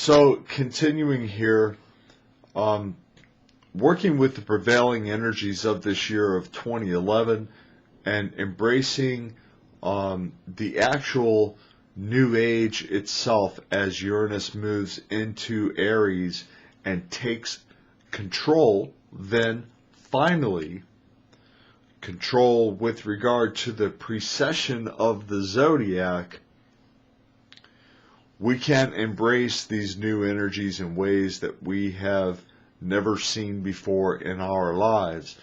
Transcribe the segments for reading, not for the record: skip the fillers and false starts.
So continuing here, um, working with the prevailing energies of this year of 2011 and embracing the actual new age itself as Uranus moves into Aries and takes control, then finally control with regard to the precession of the zodiac. We can embrace these new energies in ways that we have never seen before in our lives.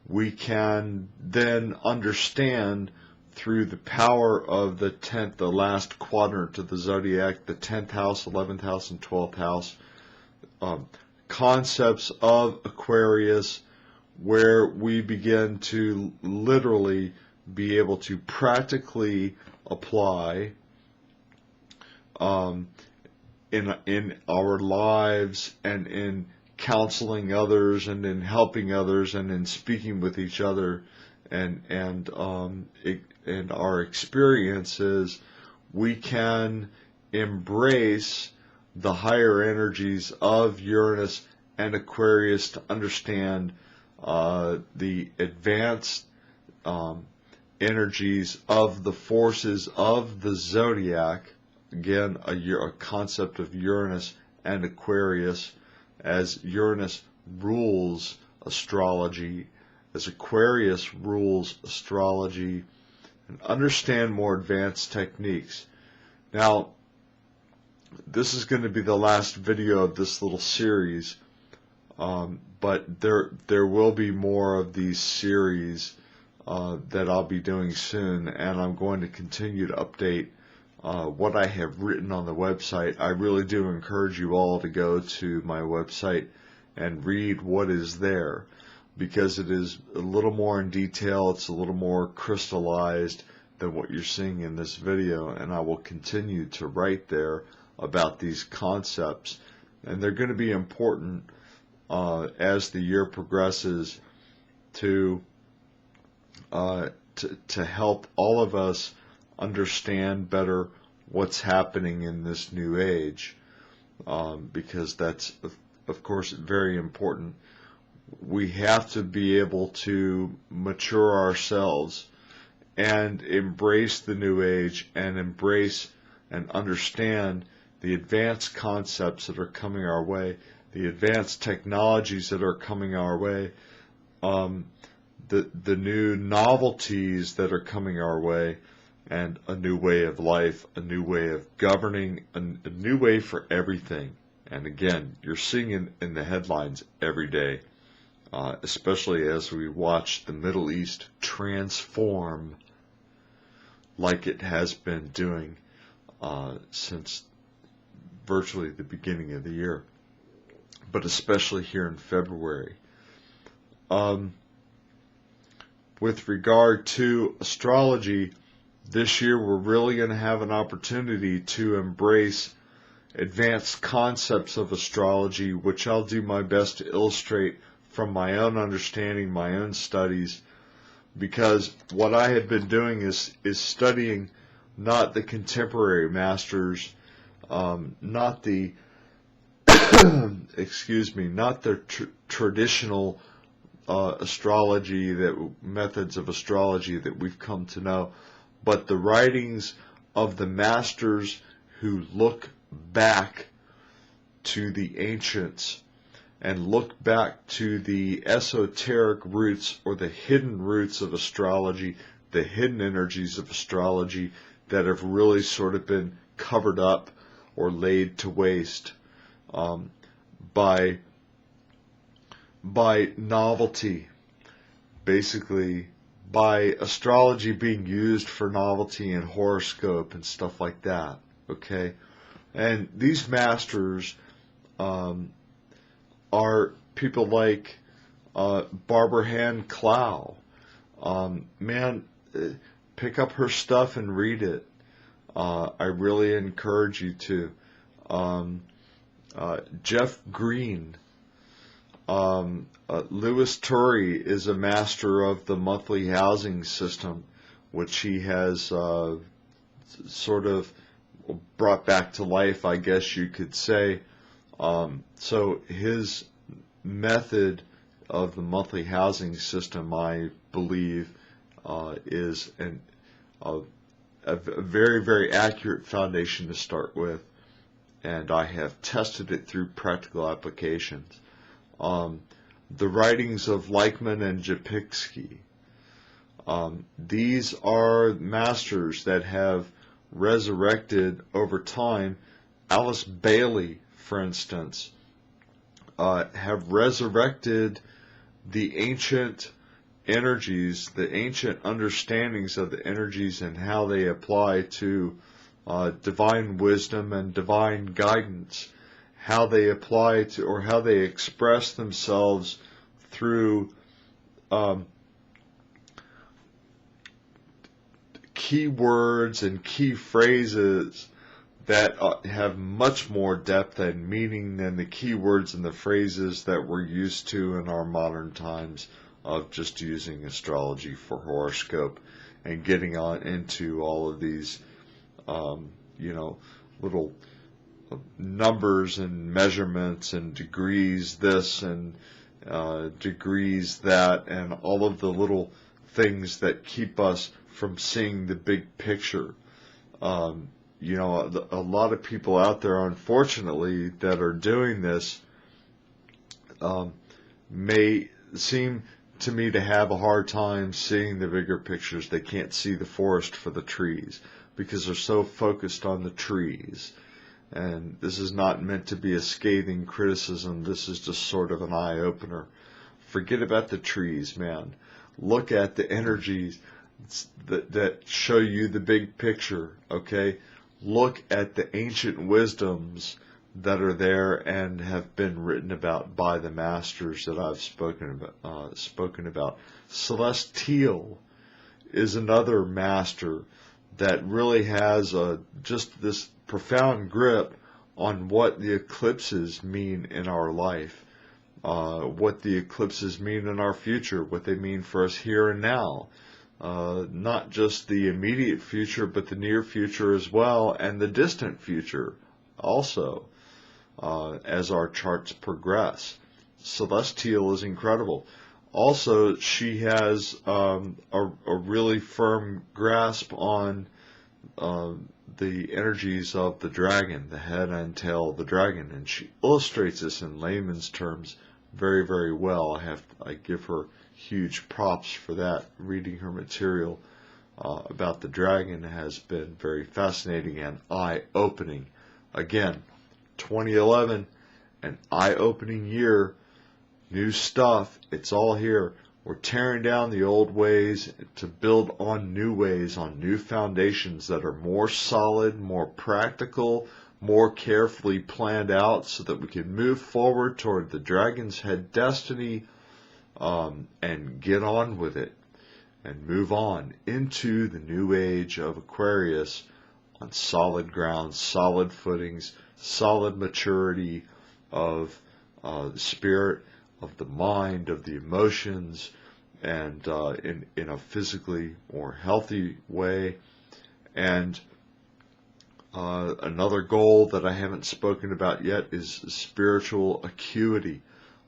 We can then understand through the power of the 10th, the last quadrant of the zodiac, the 10th house, 11th house, and 12th house, concepts of Aquarius, where we begin to literally be able to practically apply in our lives and in counseling others and in helping others and in speaking with each other and our experiences. We can embrace the higher energies of Uranus and Aquarius to understand the advanced energies of the forces of the zodiac. Again, a concept of Uranus and Aquarius, as Uranus rules astrology, as Aquarius rules astrology, and understand more advanced techniques. Now, this is going to be the last video of this little series, but there will be more of these series that I'll be doing soon, and I'm going to continue to update what I have written on the website. I really do encourage you all to go to my website and read what is there, because it is a little more in detail, it's a little more crystallized than what you're seeing in this video, and I will continue to write there about these concepts, and they're going to be important as the year progresses to help all of us understand better what's happening in this new age, because that's of course very important. We have to be able to mature ourselves and embrace the new age and embrace and understand the advanced concepts that are coming our way, the advanced technologies that are coming our way, the new novelties that are coming our way, and a new way of life, a new way of governing, a new way for everything. And again, you're seeing in the headlines every day, especially as we watch the Middle East transform like it has been doing since virtually the beginning of the year, but especially here in February. With regard to astrology, this year we're really going to have an opportunity to embrace advanced concepts of astrology, which I'll do my best to illustrate from my own understanding, my own studies, because what I have been doing is studying not the contemporary masters, not the excuse me, not the traditional astrology, methods of astrology that we've come to know, but the writings of the masters who look back to the ancients and look back to the esoteric roots or the hidden roots of astrology, the hidden energies of astrology that have really sort of been covered up or laid to waste by novelty, basically by astrology being used for novelty and horoscope and stuff like that. Okay, and these masters are people like Barbara Hand Clow. Man, pick up her stuff and read it. I really encourage you to. Jeff Green. Louis Turry is a master of the monthly housing system, which he has sort of brought back to life, I guess you could say. So his method of the monthly housing system, I believe, is a very, very accurate foundation to start with, and I have tested it through practical applications. The writings of Leichmann and Japicki, these are masters that have resurrected over time. Alice Bailey, for instance, have resurrected the ancient energies, the ancient understandings of the energies and how they apply to divine wisdom and divine guidance, how they apply to, or how they express themselves through key words and key phrases that have much more depth and meaning than the key words and the phrases that we're used to in our modern times of just using astrology for horoscope and getting on into all of these, little numbers and measurements and degrees this and degrees that, and all of the little things that keep us from seeing the big picture. A lot of people out there, unfortunately, that are doing this may seem to me to have a hard time seeing the bigger pictures. They can't see the forest for the trees because they're so focused on the trees. And this is not meant to be a scathing criticism. This is just sort of an eye-opener. Forget about the trees, man. Look at the energies that show you the big picture, okay? Look at the ancient wisdoms that are there and have been written about by the masters that I've spoken about. Celeste Teal is another master that really has just this profound grip on what the eclipses mean in our life, what the eclipses mean in our future, what they mean for us here and now. Not just the immediate future, but the near future as well, and the distant future also, as our charts progress. Celeste Teal is incredible. Also, she has a really firm grasp on the energies of the dragon, the head and tail of the dragon, and she illustrates this in layman's terms very, very well. I give her huge props for that. Reading her material about the dragon has been very fascinating and eye-opening. Again, 2011, an eye-opening year, new stuff, it's all here. We're tearing down the old ways to build on new ways, on new foundations that are more solid, more practical, more carefully planned out so that we can move forward toward the dragon's head destiny and get on with it and move on into the new age of Aquarius on solid ground, solid footings, solid maturity of the spirit, of the mind, of the emotions, and in a physically more healthy way. And another goal that I haven't spoken about yet is spiritual acuity.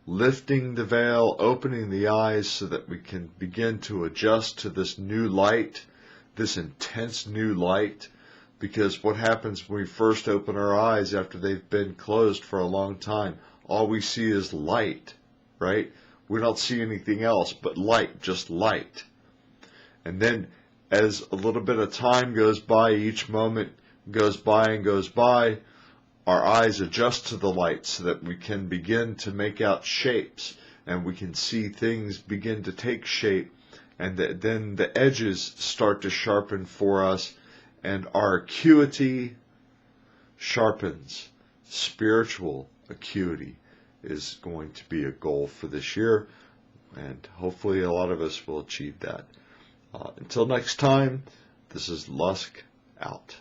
Lifting the veil, opening the eyes so that we can begin to adjust to this new light, this intense new light. Because what happens when we first open our eyes after they've been closed for a long time? All we see is light, right? We don't see anything else but light, just light. And then as a little bit of time goes by, each moment goes by and goes by, our eyes adjust to the light so that we can begin to make out shapes and we can see things begin to take shape, and then the edges start to sharpen for us and our acuity sharpens. Spiritual acuity is going to be a goal for this year, and hopefully a lot of us will achieve that. Until next time, this is Lusk out.